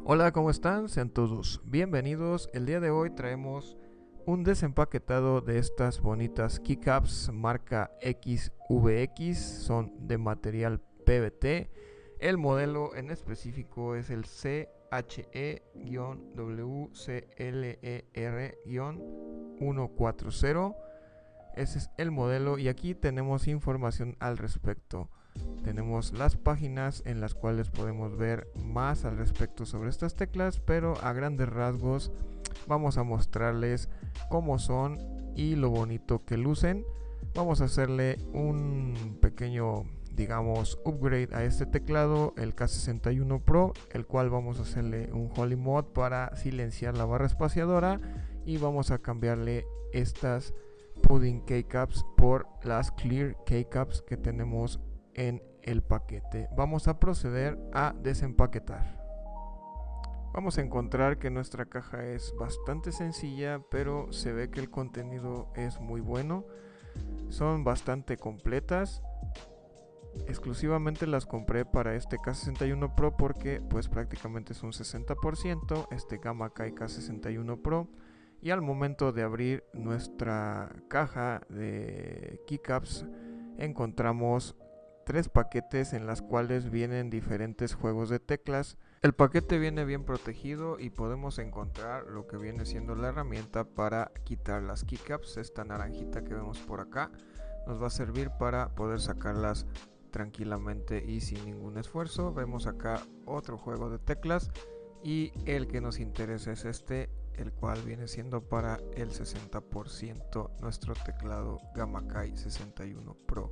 Hola, ¿cómo están? Sean todos bienvenidos. El día de hoy traemos un desempaquetado de estas bonitas keycaps marca XVX. Son de material PVT. El modelo en específico es el CHE-WCLER-140. Ese es el modelo y aquí tenemos información al respecto. Tenemos las páginas en las cuales podemos ver más al respecto sobre estas teclas, pero a grandes rasgos vamos a mostrarles cómo son y lo bonito que lucen. Vamos a hacerle un pequeño, digamos, upgrade a este teclado, el K61 Pro, el cual vamos a hacerle un Holy Mod para silenciar la barra espaciadora y vamos a cambiarle estas Pudding Keycaps por las Clear Keycaps que tenemos en el paquete. Vamos a proceder a desempaquetar. Vamos a encontrar que nuestra caja es bastante sencilla, pero se ve que el contenido es muy bueno. Son bastante completas. Exclusivamente las compré para este K61 Pro porque pues prácticamente es un 60% este Gamma Kai K61 Pro. Y al momento de abrir nuestra caja de keycaps encontramos tres paquetes en las cuales vienen diferentes juegos de teclas. El paquete viene bien protegido y podemos encontrar lo que viene siendo la herramienta para quitar las keycaps. Esta naranjita que vemos por acá nos va a servir para poder sacarlas tranquilamente y sin ningún esfuerzo. Vemos acá otro juego de teclas y el que nos interesa es este, el cual viene siendo para el 60% nuestro teclado Gamma Kai 61 Pro.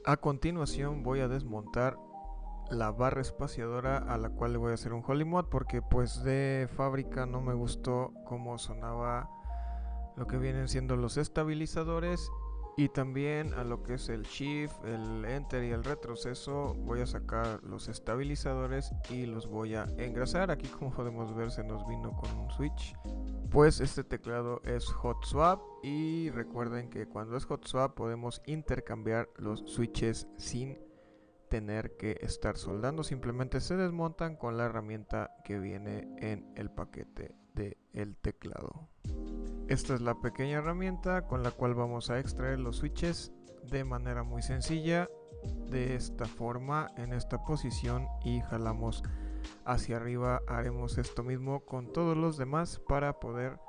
A continuación voy a desmontar la barra espaciadora a la cual le voy a hacer un Holy Mod porque pues de fábrica no me gustó cómo sonaba lo que vienen siendo los estabilizadores y también a lo que es el shift, el enter y el retroceso. Voy a sacar los estabilizadores y los voy a engrasar. Aquí como podemos ver se nos vino con un switch, pues este teclado es hot swap y recuerden que cuando es hot swap podemos intercambiar los switches sin tener que estar soldando, simplemente se desmontan con la herramienta que viene en el paquete del teclado. Esta es la pequeña herramienta con la cual vamos a extraer los switches de manera muy sencilla, de esta forma, en esta posición, y jalamos hacia arriba. Haremos esto mismo con todos los demás para poder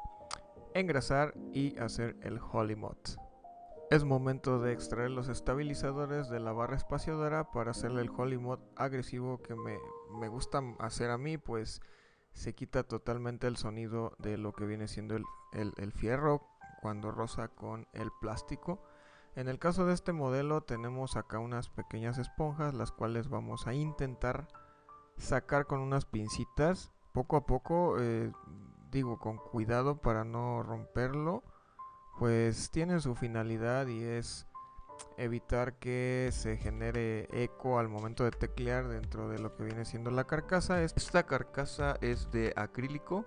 engrasar y hacer el Holy Mod. Es momento de extraer los estabilizadores de la barra espaciadora para hacerle el Holy Mod agresivo que me gusta hacer a mí, pues se quita totalmente el sonido de lo que viene siendo el fierro cuando roza con el plástico. En el caso de este modelo tenemos acá unas pequeñas esponjas, las cuales vamos a intentar sacar con unas pincitas poco a poco, digo con cuidado para no romperlo, pues tienen su finalidad y es evitar que se genere eco al momento de teclear dentro de lo que viene siendo la carcasa. Esta carcasa es de acrílico,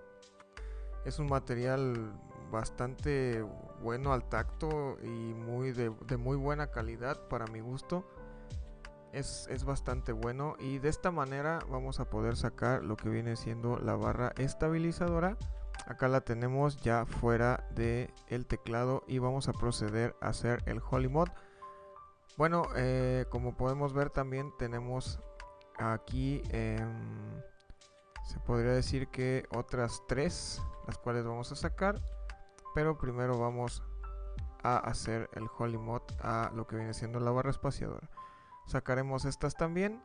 es un material bastante bueno al tacto y de muy buena calidad para mi gusto. Es bastante bueno y de esta manera vamos a poder sacar lo que viene siendo la barra estabilizadora. Acá la tenemos ya fuera del teclado y vamos a proceder a hacer el Holy Mod. Bueno, como podemos ver también tenemos aquí, se podría decir que otras tres, las cuales vamos a sacar, pero primero vamos a hacer el Holy Mod a lo que viene siendo la barra espaciadora. Sacaremos estas también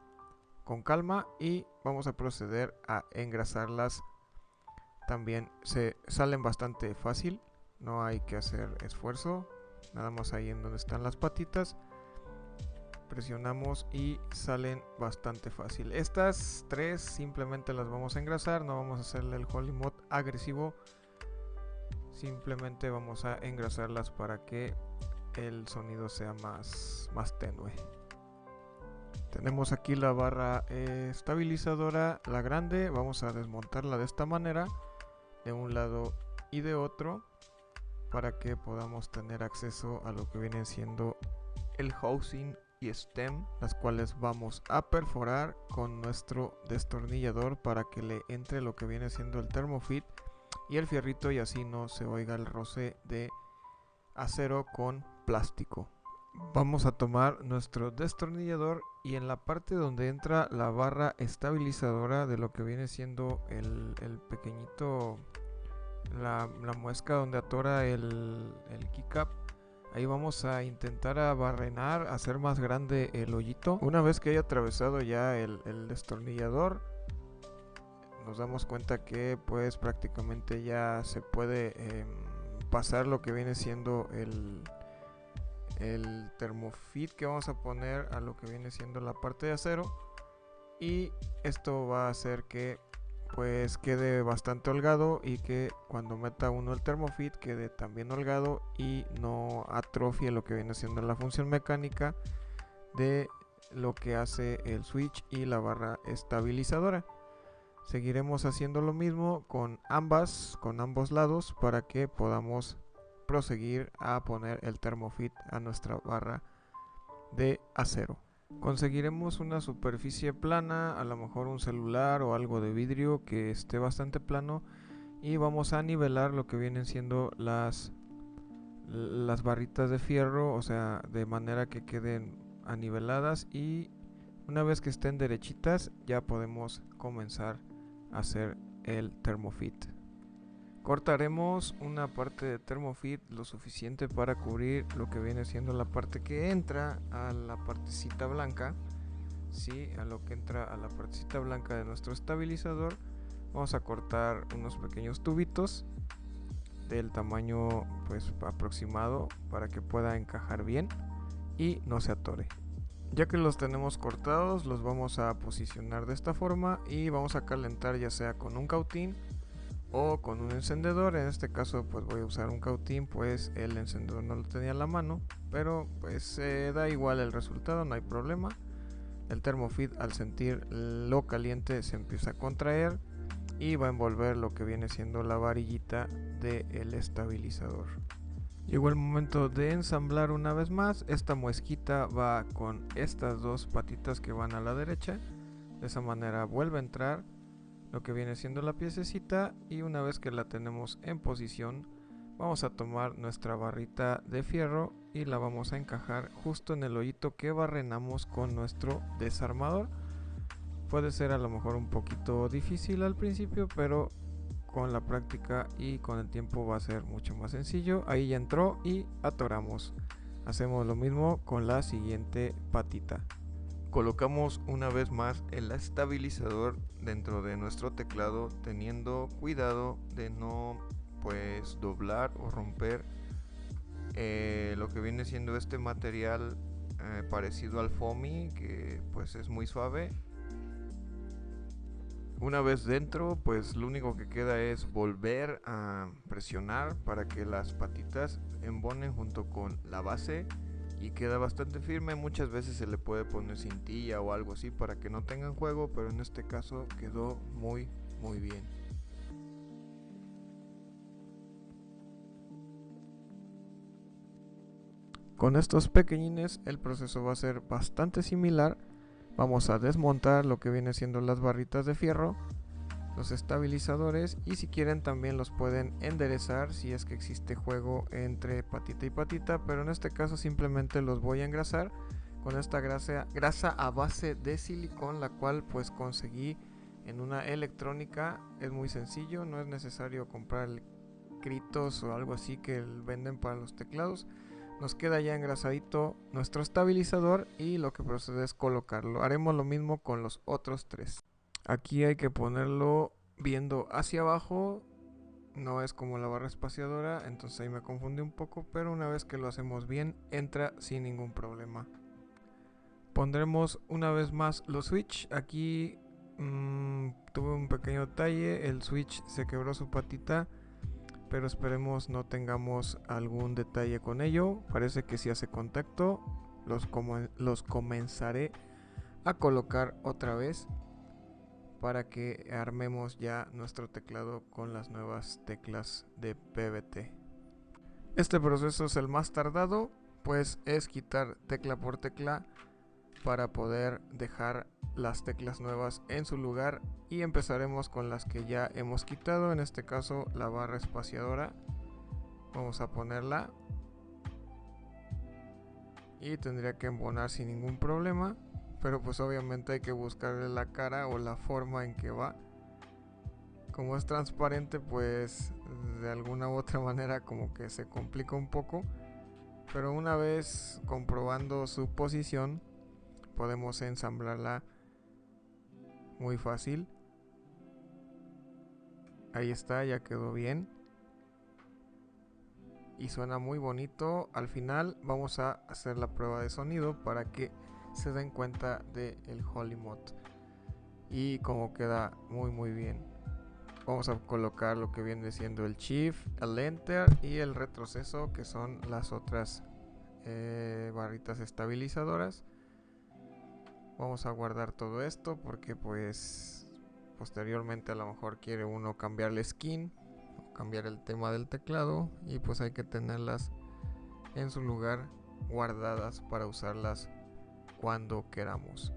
con calma y vamos a proceder a engrasarlas. También se salen bastante fácil, no hay que hacer esfuerzo, nada más ahí en donde están las patitas presionamos y salen bastante fácil. Estas tres simplemente las vamos a engrasar, no vamos a hacerle el Holy Mod agresivo, simplemente vamos a engrasarlas para que el sonido sea más tenue. Tenemos aquí la barra estabilizadora, la grande, vamos a desmontarla de esta manera, de un lado y de otro, para que podamos tener acceso a lo que viene siendo el housing y stem, las cuales vamos a perforar con nuestro destornillador para que le entre lo que viene siendo el Thermofit y el fierrito, y así no se oiga el roce de acero con plástico. Vamos a tomar nuestro destornillador y en la parte donde entra la barra estabilizadora de lo que viene siendo el pequeñito, la muesca donde atora el keycap, ahí vamos a intentar abarrenar, hacer más grande el hoyito. Una vez que haya atravesado ya el destornillador, nos damos cuenta que pues prácticamente ya se puede pasar lo que viene siendo el Thermofit que vamos a poner a lo que viene siendo la parte de acero, y esto va a hacer que pues quede bastante holgado y que cuando meta uno el Thermofit quede también holgado y no atrofie lo que viene siendo la función mecánica de lo que hace el switch y la barra estabilizadora. Seguiremos haciendo lo mismo con ambos lados para que podamos proseguir a poner el Thermofit a nuestra barra de acero. Conseguiremos una superficie plana, a lo mejor un celular o algo de vidrio que esté bastante plano, y vamos a nivelar lo que vienen siendo las barritas de fierro, o sea, de manera que queden aniveladas, y una vez que estén derechitas ya podemos comenzar a hacer el Thermofit. Cortaremos una parte de Thermofit lo suficiente para cubrir lo que viene siendo la parte que entra a la partecita blanca, ¿sí? A lo que entra a la partecita blanca de nuestro estabilizador. Vamos a cortar unos pequeños tubitos del tamaño pues aproximado para que pueda encajar bien y no se atore. Ya que los tenemos cortados, los vamos a posicionar de esta forma y vamos a calentar ya sea con un cautín o con un encendedor. En este caso pues voy a usar un cautín, pues el encendedor no lo tenía a la mano, pero pues da igual el resultado, no hay problema. El Thermofit, al sentir lo caliente, se empieza a contraer y va a envolver lo que viene siendo la varillita del estabilizador. Llegó el momento de ensamblar una vez más. Esta muesquita va con estas dos patitas que van a la derecha, de esa manera vuelve a entrar lo que viene siendo la piececita, y una vez que la tenemos en posición vamos a tomar nuestra barrita de fierro y la vamos a encajar justo en el hoyito que barrenamos con nuestro desarmador. Puede ser a lo mejor un poquito difícil al principio, pero con la práctica y con el tiempo va a ser mucho más sencillo. Ahí ya entró y atoramos. Hacemos lo mismo con la siguiente patita. Colocamos una vez más el estabilizador dentro de nuestro teclado, teniendo cuidado de no pues doblar o romper lo que viene siendo este material parecido al foamy, que pues es muy suave. Una vez dentro, pues lo único que queda es volver a presionar para que las patitas embonen junto con la base, y queda bastante firme. Muchas veces se le puede poner cintilla o algo así para que no tengan juego, pero en este caso quedó muy bien. Con estos pequeñines el proceso va a ser bastante similar. Vamos a desmontar lo que viene siendo las barritas de fierro, los estabilizadores, y si quieren también los pueden enderezar si es que existe juego entre patita y patita, pero en este caso simplemente los voy a engrasar con esta grasa a base de silicón, la cual pues conseguí en una electrónica. Es muy sencillo, no es necesario comprar critos o algo así que venden para los teclados. Nos queda ya engrasadito nuestro estabilizador y lo que procede es colocarlo. Haremos lo mismo con los otros tres. Aquí hay que ponerlo viendo hacia abajo, no es como la barra espaciadora, entonces ahí me confundí un poco, pero una vez que lo hacemos bien entra sin ningún problema. Pondremos una vez más los switch. Aquí tuve un pequeño detalle, el switch se quebró su patita, pero esperemos no tengamos algún detalle con ello. Parece que si hace contacto, los comenzaré a colocar otra vez para que armemos ya nuestro teclado con las nuevas teclas de PVT. Este proceso es el más tardado, pues es quitar tecla por tecla para poder dejar las teclas nuevas en su lugar, y empezaremos con las que ya hemos quitado. En este caso la barra espaciadora, vamos a ponerla y tendría que embonar sin ningún problema, pero pues obviamente hay que buscarle la cara o la forma en que va. Como es transparente, pues de alguna u otra manera como que se complica un poco, pero una vez comprobando su posición podemos ensamblarla muy fácil. Ahí está, ya quedó bien y suena muy bonito. Al final vamos a hacer la prueba de sonido para que se den cuenta del HolyMod y como queda muy bien. Vamos a colocar lo que viene siendo el Shift, el Enter y el retroceso, que son las otras barritas estabilizadoras. Vamos a guardar todo esto porque pues posteriormente a lo mejor quiere uno cambiar la skin, cambiar el tema del teclado, y pues hay que tenerlas en su lugar guardadas para usarlas cuando queramos.